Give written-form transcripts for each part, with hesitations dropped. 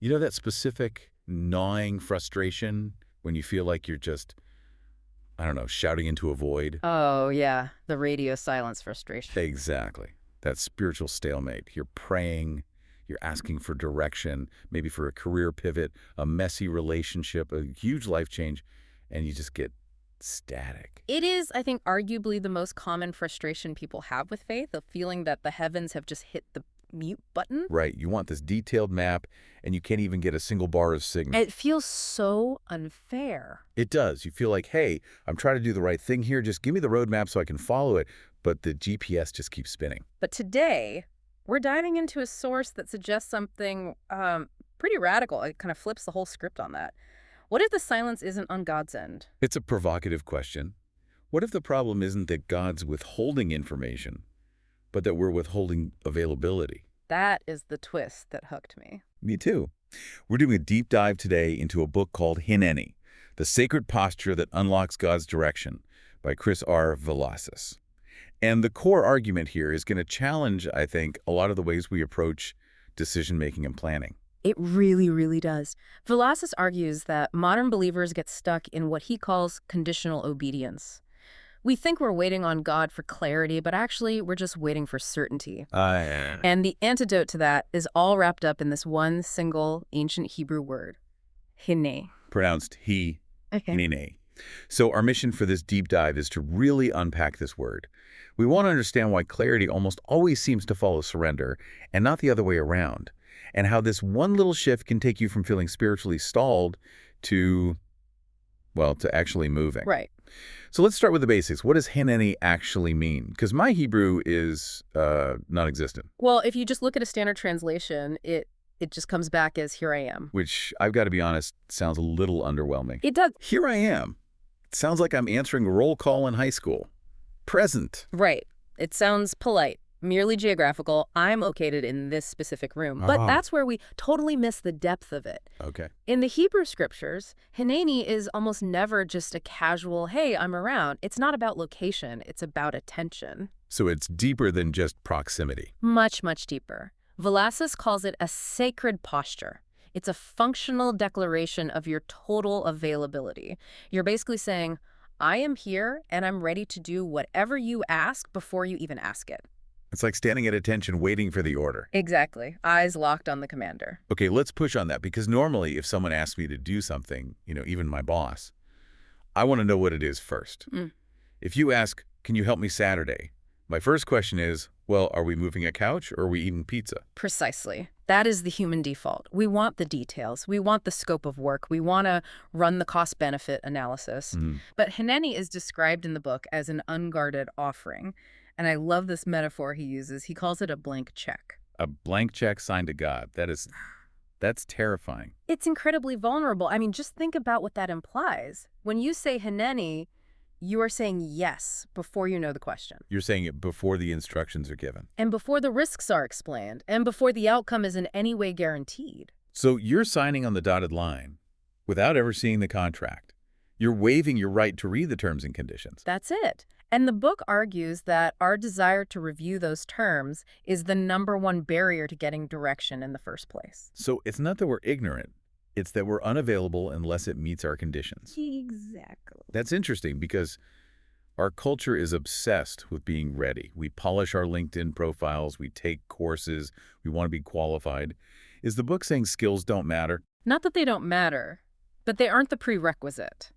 You know that specific gnawing frustration when you feel like you're just, I don't know, shouting into a void? Oh, yeah, the radio silence frustration. Exactly. That spiritual stalemate. You're praying, you're asking for direction, maybe for a career pivot, a messy relationship, a huge life change, and you just get static. It is, I think, arguably the most common frustration people have with faith, of feeling that the heavens have just hit the mute button. Right. You want this detailed map, and you can't even get a single bar of signal. It feels so unfair. It does. You feel like, hey, I'm trying to do the right thing here. Just give me the roadmap so I can follow it. But the GPS just keeps spinning. But today, we're diving into a source that suggests something pretty radical. It kind of flips the whole script on that. What if the silence isn't on God's end? It's a provocative question. What if the problem isn't that God's withholding information, but that we're withholding availability? That is the twist that hooked me. Me too. We're doing a deep dive today into a book called Hineni, The Sacred Posture That Unlocks God's Direction by Chris R. Velazquez. And the core argument here is going to challenge, I think, a lot of the ways we approach decision-making and planning. It really, really does. Velazquez argues that modern believers get stuck in what he calls conditional obedience. We think we're waiting on God for clarity, but actually we're just waiting for certainty. And the antidote to that is all wrapped up in this one single ancient Hebrew word, hine. Pronounced hineni. So our mission for this deep dive is to really unpack this word. We want to understand why clarity almost always seems to follow surrender and not the other way around, and how this one little shift can take you from feeling spiritually stalled to, well, to actually moving. Right. So let's start with the basics. What does Hineni actually mean? Because my Hebrew is non-existent. Well, if you just look at a standard translation, it just comes back as here I am. Which, I've got to be honest, sounds a little underwhelming. It does. Here I am. It sounds like I'm answering a roll call in high school. Present. Right. It sounds polite, merely geographical. I'm located in this specific room. But that's where we totally miss the depth of it. Okay. In the Hebrew scriptures, Hineni is almost never just a casual, hey, I'm around. It's not about location. It's about attention. So it's deeper than just proximity. Much, much deeper. Velazquez calls it a sacred posture. It's a functional declaration of your total availability. You're basically saying, I am here and I'm ready to do whatever you ask before you even ask it. It's like standing at attention waiting for the order. Exactly. Eyes locked on the commander. Okay, let's push on that, because normally if someone asks me to do something, even my boss, I want to know what it is first. If you ask, can you help me Saturday? My first question is, well, are we moving a couch or are we eating pizza? Precisely. That is the human default. We want the details. We want the scope of work. We want to run the cost-benefit analysis. But Hineni is described in the book as an unguarded offering. And I love this metaphor he uses. He calls it a blank check. A blank check signed to God. That's terrifying. It's incredibly vulnerable. I mean, just think about what that implies. When you say Hineni, you are saying yes before you know the question. You're saying it before the instructions are given. And before the risks are explained. And before the outcome is in any way guaranteed. So you're signing on the dotted line without ever seeing the contract. You're waiving your right to read the terms and conditions. That's it. And the book argues that our desire to review those terms is the #1 barrier to getting direction in the first place. So it's not that we're ignorant. It's that we're unavailable unless it meets our conditions. Exactly. That's interesting because our culture is obsessed with being ready. We polish our LinkedIn profiles. We take courses. We want to be qualified. Is the book saying skills don't matter? Not that they don't matter, but they aren't the prerequisite.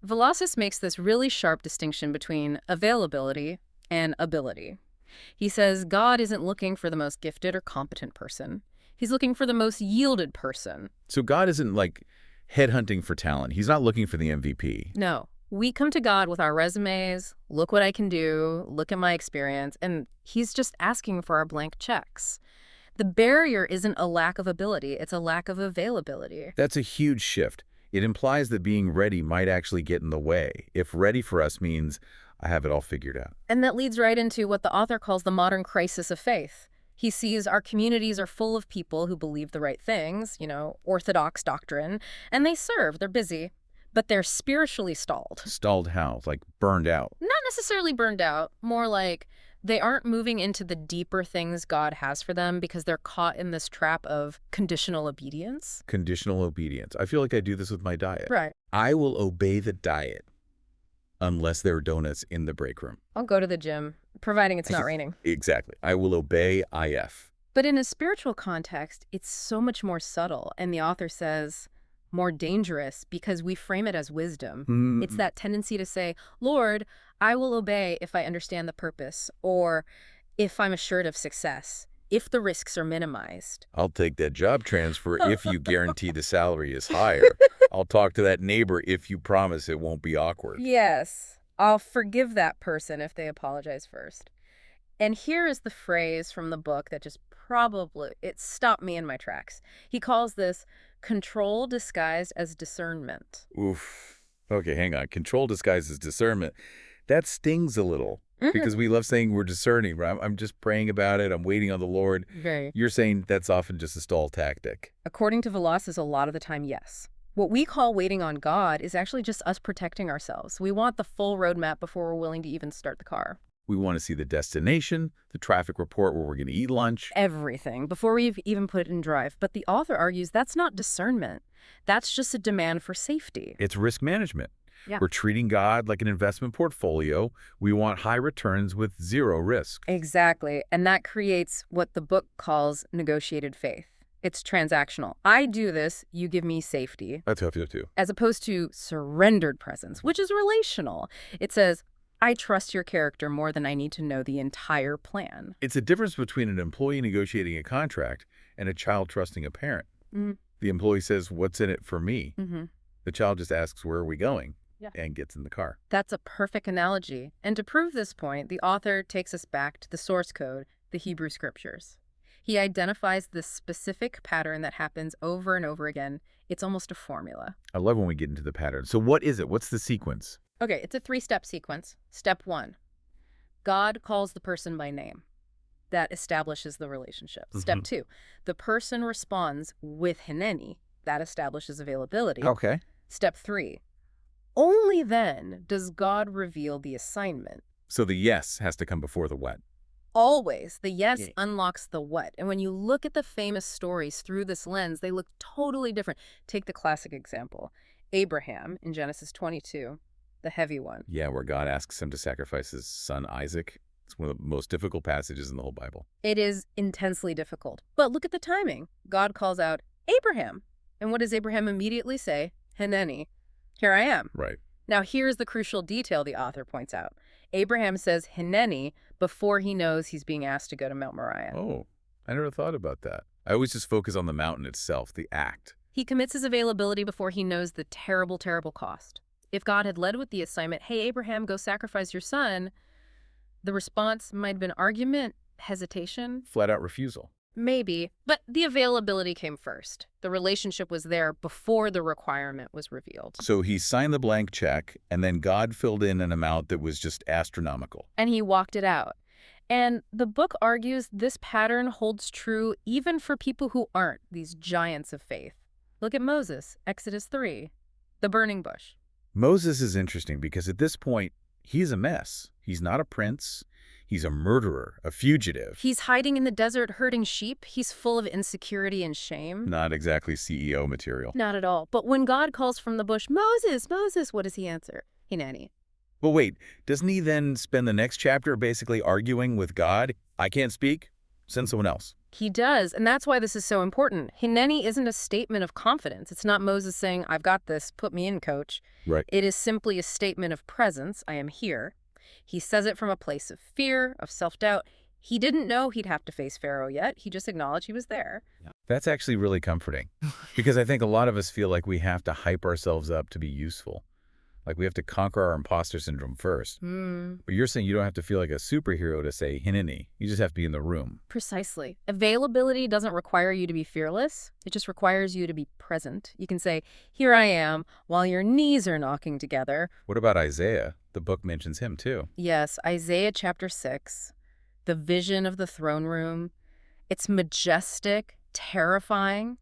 Velazquez makes this really sharp distinction between availability and ability. He says God isn't looking for the most gifted or competent person. He's looking for the most yielded person. So God isn't like headhunting for talent. He's not looking for the MVP. No. We come to God with our resumes, look what I can do, look at my experience, and he's just asking for our blank checks. The barrier isn't a lack of ability, it's a lack of availability. That's a huge shift. It implies that being ready might actually get in the way, if ready for us means I have it all figured out. And that leads right into what the author calls the modern crisis of faith. He sees our communities are full of people who believe the right things, orthodox doctrine, and they serve, they're busy, but they're spiritually stalled. Stalled how? Like burned out? Not necessarily burned out, more like They aren't moving into the deeper things God has for them because they're caught in this trap of conditional obedience. Conditional obedience. I feel like I do this with my diet. Right. I will obey the diet unless there are donuts in the break room. I'll go to the gym, providing it's not raining. Exactly. I will obey IF. But in a spiritual context, it's so much more subtle, and the author says more dangerous because we frame it as wisdom. It's that tendency to say, Lord, I will obey if I understand the purpose, or if I'm assured of success, if the risks are minimized. I'll take that job transfer if you guarantee the salary is higher. I'll talk to that neighbor if you promise it won't be awkward. Yes, I'll forgive that person if they apologize first. And here is the phrase from the book that just it stopped me in my tracks. He calls this control disguised as discernment. Oof. Okay, hang on. Control disguised as discernment. That stings a little because we love saying we're discerning, right? I'm just praying about it. I'm waiting on the Lord. Very. You're saying that's often just a stall tactic. According to Velazquez, a lot of the time, yes. What we call waiting on God is actually just us protecting ourselves. We want the full roadmap before we're willing to even start the car. We want to see the destination, the traffic report where we're going to eat lunch. Everything, before we've even put it in drive. But the author argues that's not discernment. That's just a demand for safety. It's risk management. Yeah. We're treating God like an investment portfolio. We want high returns with zero risk. Exactly. And that creates what the book calls negotiated faith. It's transactional. I do this, you give me safety. That's how I feel too. As opposed to surrendered presence, which is relational. It says, I trust your character more than I need to know the entire plan. It's a difference between an employee negotiating a contract and a child trusting a parent. The employee says, what's in it for me? The child just asks, where are we going? And gets in the car. That's a perfect analogy. And to prove this point, the author takes us back to the source code, the Hebrew scriptures. He identifies this specific pattern that happens over and over again. It's almost a formula. I love when we get into the pattern. So what is it? What's the sequence? Okay, it's a 3-step sequence. Step 1, God calls the person by name. That establishes the relationship. Step 2, the person responds with Hineni. That establishes availability. Okay. Step 3, only then does God reveal the assignment. So the yes has to come before the what. Always. The yes unlocks the what. And when you look at the famous stories through this lens, they look totally different. Take the classic example. Abraham in Genesis 22. The heavy one. Yeah, where God asks him to sacrifice his son Isaac. It's one of the most difficult passages in the whole Bible. It is intensely difficult. But look at the timing. God calls out, Abraham. And what does Abraham immediately say? Hineni. Here I am. Right. Now here's the crucial detail the author points out. Abraham says Hineni before he knows he's being asked to go to Mount Moriah. Oh, I never thought about that. I always just focus on the mountain itself, the act. He commits his availability before he knows the terrible, terrible cost. If God had led with the assignment, hey, Abraham, go sacrifice your son, the response might have been argument, hesitation. Flat out refusal. Maybe, but the availability came first. The relationship was there before the requirement was revealed. So he signed the blank check, and then God filled in an amount that was just astronomical. And he walked it out. And the book argues this pattern holds true even for people who aren't these giants of faith. Look at Moses, Exodus 3, the burning bush. Moses is interesting because at this point, he's a mess. He's not a prince. He's a murderer, a fugitive. He's hiding in the desert herding sheep. He's full of insecurity and shame. Not exactly CEO material. Not at all. But when God calls from the bush, Moses, Moses, what does he answer? Hineni. But wait, doesn't he then spend the next chapter basically arguing with God? I can't speak. Send someone else. He does, and that's why this is so important. Hineni isn't a statement of confidence. It's not Moses saying, I've got this, put me in, coach. Right. It is simply a statement of presence. I am here. He says it from a place of fear, of self-doubt. He didn't know he'd have to face Pharaoh yet. He just acknowledged he was there. That's actually really comforting because I think a lot of us feel like we have to hype ourselves up to be useful. Like we have to conquer our imposter syndrome first. But you're saying you don't have to feel like a superhero to say Hineni. You just have to be in the room. Precisely. Availability doesn't require you to be fearless. It just requires you to be present. You can say, here I am, while your knees are knocking together. What about Isaiah? The book mentions him too. Yes, Isaiah chapter 6, the vision of the throne room. It's majestic, terrifying.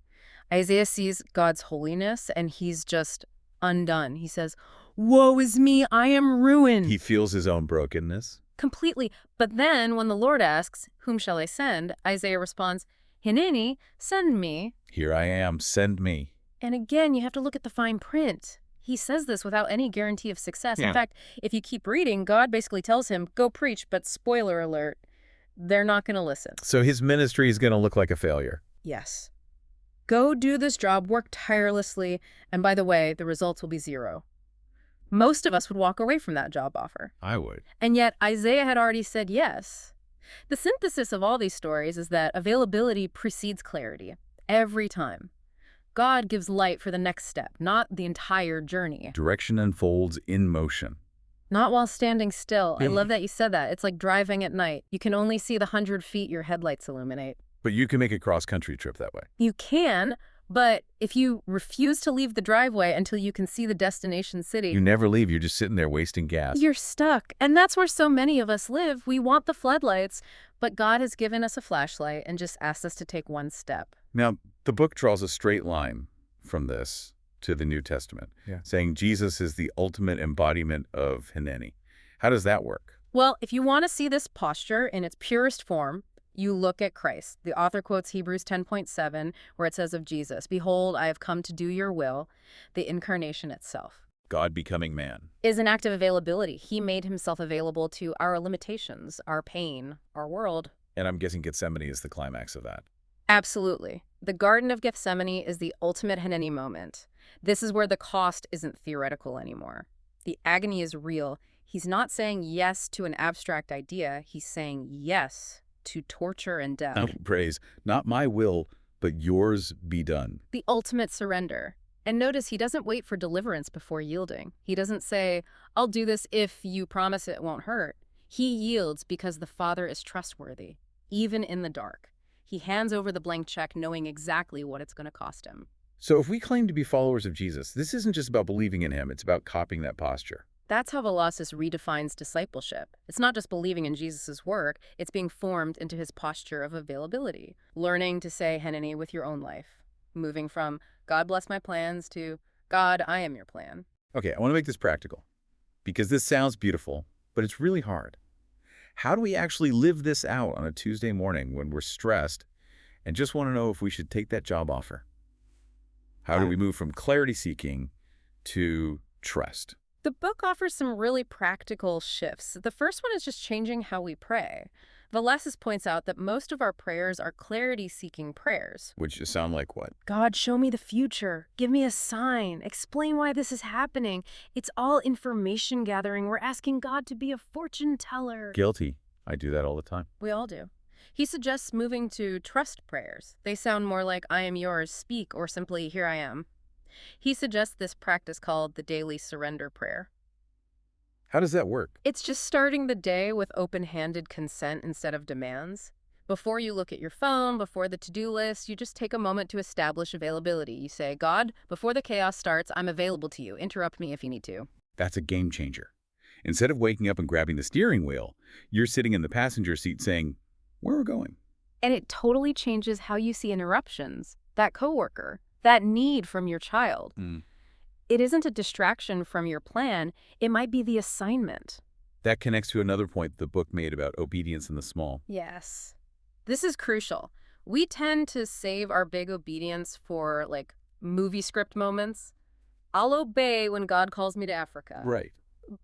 Isaiah sees God's holiness and he's just undone. He says, woe is me, I am ruined. He feels his own brokenness. Completely. But then when the Lord asks, "Whom shall I send?" Isaiah responds, "Hineni, send me." Here I am, send me. And again, you have to look at the fine print. He says this without any guarantee of success. Yeah. In fact, if you keep reading, God basically tells him, "Go preach," but spoiler alert, they're not going to listen. So his ministry is going to look like a failure. Yes. Go do this job, work tirelessly, and by the way, the results will be zero. Most of us would walk away from that job offer. I would. And yet, Isaiah had already said yes. The synthesis of all these stories is that availability precedes clarity, every time. God gives light for the next step, not the entire journey. Direction unfolds in motion. Not while standing still. I love that you said that. It's like driving at night. You can only see the 100 feet your headlights illuminate. But you can make a cross-country trip that way. You can, but if you refuse to leave the driveway until you can see the destination city, You never leave. You're just sitting there wasting gas. you're stuck. And that's where so many of us live. We want the floodlights, but God has given us a flashlight and just asked us to take one step. Now, the book draws a straight line from this to the New Testament, saying Jesus is the ultimate embodiment of Hineni. How does that work? Well, if you want to see this posture in its purest form, you look at Christ. The author quotes Hebrews 10:7, where it says of Jesus, "Behold, I have come to do your will," the incarnation itself. God becoming man. Is an act of availability. He made himself available to our limitations, our pain, our world. And I'm guessing Gethsemane is the climax of that. Absolutely. The Garden of Gethsemane is the ultimate Hineni moment. This is where the cost isn't theoretical anymore. The agony is real. He's not saying yes to an abstract idea. He's saying yes to torture and death. Oh, praise, not my will, but yours be done. The ultimate surrender. And notice he doesn't wait for deliverance before yielding. He doesn't say, "I'll do this if you promise it won't hurt." He yields because the Father is trustworthy, even in the dark. He hands over the blank check knowing exactly what it's going to cost him. So if we claim to be followers of Jesus, this isn't just about believing in him. It's about copying that posture. That's how Velazquez redefines discipleship. It's not just believing in Jesus' work, it's being formed into his posture of availability, learning to say Hineni with your own life, moving from "God bless my plans" to "God, I am your plan." Okay, I want to make this practical because this sounds beautiful, but it's really hard. How do we actually live this out on a Tuesday morning when we're stressed and just want to know if we should take that job offer? How do we move from clarity seeking to trust? The book offers some really practical shifts. The first one is just changing how we pray. Velazquez points out that most of our prayers are clarity-seeking prayers. Which sound like what? God, show me the future. Give me a sign. Explain why this is happening. It's all information gathering. We're asking God to be a fortune teller. Guilty. I do that all the time. We all do. He suggests moving to trust prayers. They sound more like "I am yours, speak," or simply "Here I am." He suggests this practice called the daily surrender prayer. How does that work? It's just starting the day with open-handed consent instead of demands. Before you look at your phone, before the to-do list, you just take a moment to establish availability. You say, "God, before the chaos starts, I'm available to you. Interrupt me if you need to." That's a game changer. Instead of waking up and grabbing the steering wheel, you're sitting in the passenger seat saying, "Where are we going?" And it totally changes how you see interruptions, that coworker, that need from your child. It isn't a distraction from your plan. It might be the assignment. That connects to another point the book made about obedience in the small. Yes. This is crucial. We tend to save our big obedience for, like, movie script moments. I'll obey when God calls me to Africa. Right.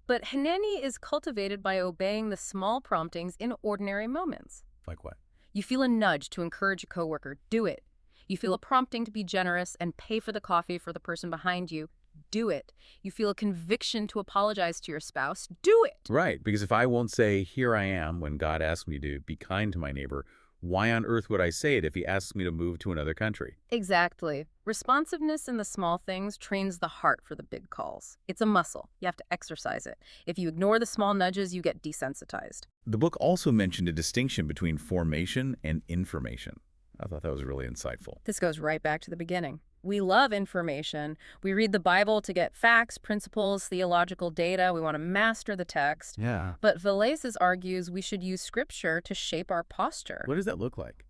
But Hineni is cultivated by obeying the small promptings in ordinary moments. Like what? You feel a nudge to encourage a coworker. Do it. You feel a prompting to be generous and pay for the coffee for the person behind you. Do it. You feel a conviction to apologize to your spouse. Do it. Right, because if I won't say, "Here I am," when God asks me to be kind to my neighbor, why on earth would I say it if he asks me to move to another country? Exactly. Responsiveness in the small things trains the heart for the big calls. It's a muscle. You have to exercise it. If you ignore the small nudges, you get desensitized. The book also mentioned a distinction between formation and information. I thought that was really insightful. This goes right back to the beginning. We love information. We read the Bible to get facts, principles, theological data. We want to master the text. Yeah. But Velazquez argues we should use Scripture to shape our posture. What does that look like?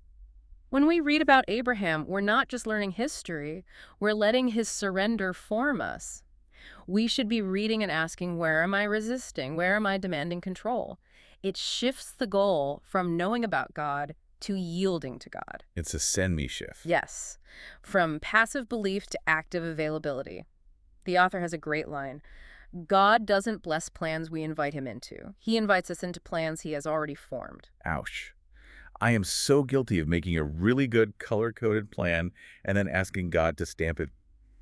When we read about Abraham, we're not just learning history. We're letting his surrender form us. We should be reading and asking, where am I resisting? Where am I demanding control? It shifts the goal from knowing about God to yielding to God. It's a send me shift. Yes, from passive belief to active availability. The author has a great line. God doesn't bless plans we invite him into. He invites us into plans he has already formed. Ouch. I am so guilty of making a really good color-coded plan and then asking God to stamp it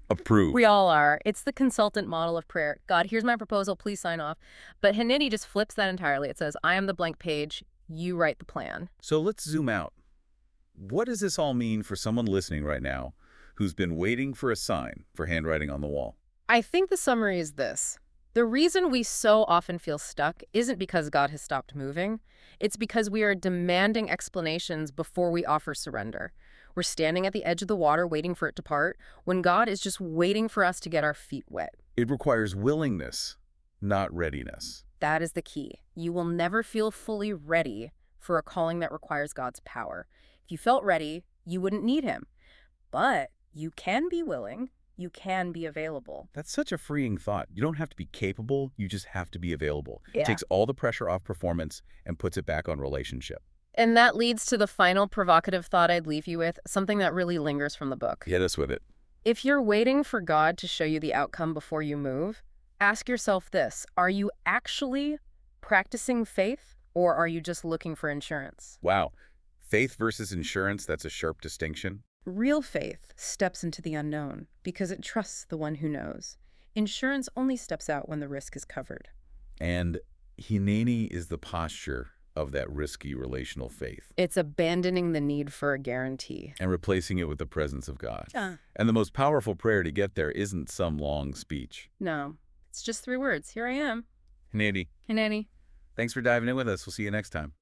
We approved. all are. It's the consultant model of prayer. God, here's my proposal. Please sign off. But Hineni just flips that entirely. It says, I am the blank page. You write the plan. So let's zoom out. What does this all mean for someone listening right now who's been waiting for a sign for handwriting on the wall? I think the summary is this. The reason we so often feel stuck isn't because God has stopped moving. It's because we are demanding explanations before we offer surrender. We're standing at the edge of the water waiting for it to part, when God is just waiting for us to get our feet wet. It requires willingness, not readiness. That is the key. You will never feel fully ready for a calling that requires God's power. If you felt ready, you wouldn't need him. But you can be willing. You can be available. That's such a freeing thought. You don't have to be capable, you just have to be available. Yeah. It takes all the pressure off performance and puts it back on relationship. And that leads to the final provocative thought I'd leave you with, something that really lingers from the book. Hit us with it. If you're waiting for God to show you the outcome before you move, ask yourself this. Are you actually practicing faith, or are you just looking for insurance? Wow. Faith versus insurance, that's a sharp distinction. Real faith steps into the unknown because it trusts the one who knows. Insurance only steps out when the risk is covered. And Hineni is the posture of that risky relational faith. It's abandoning the need for a guarantee. And replacing it with the presence of God. Uh. And the most powerful prayer to get there isn't some long speech. No, it's just 3 words. Here I am. Hineni, Hineni. thanks for diving in with us. We'll see you next time.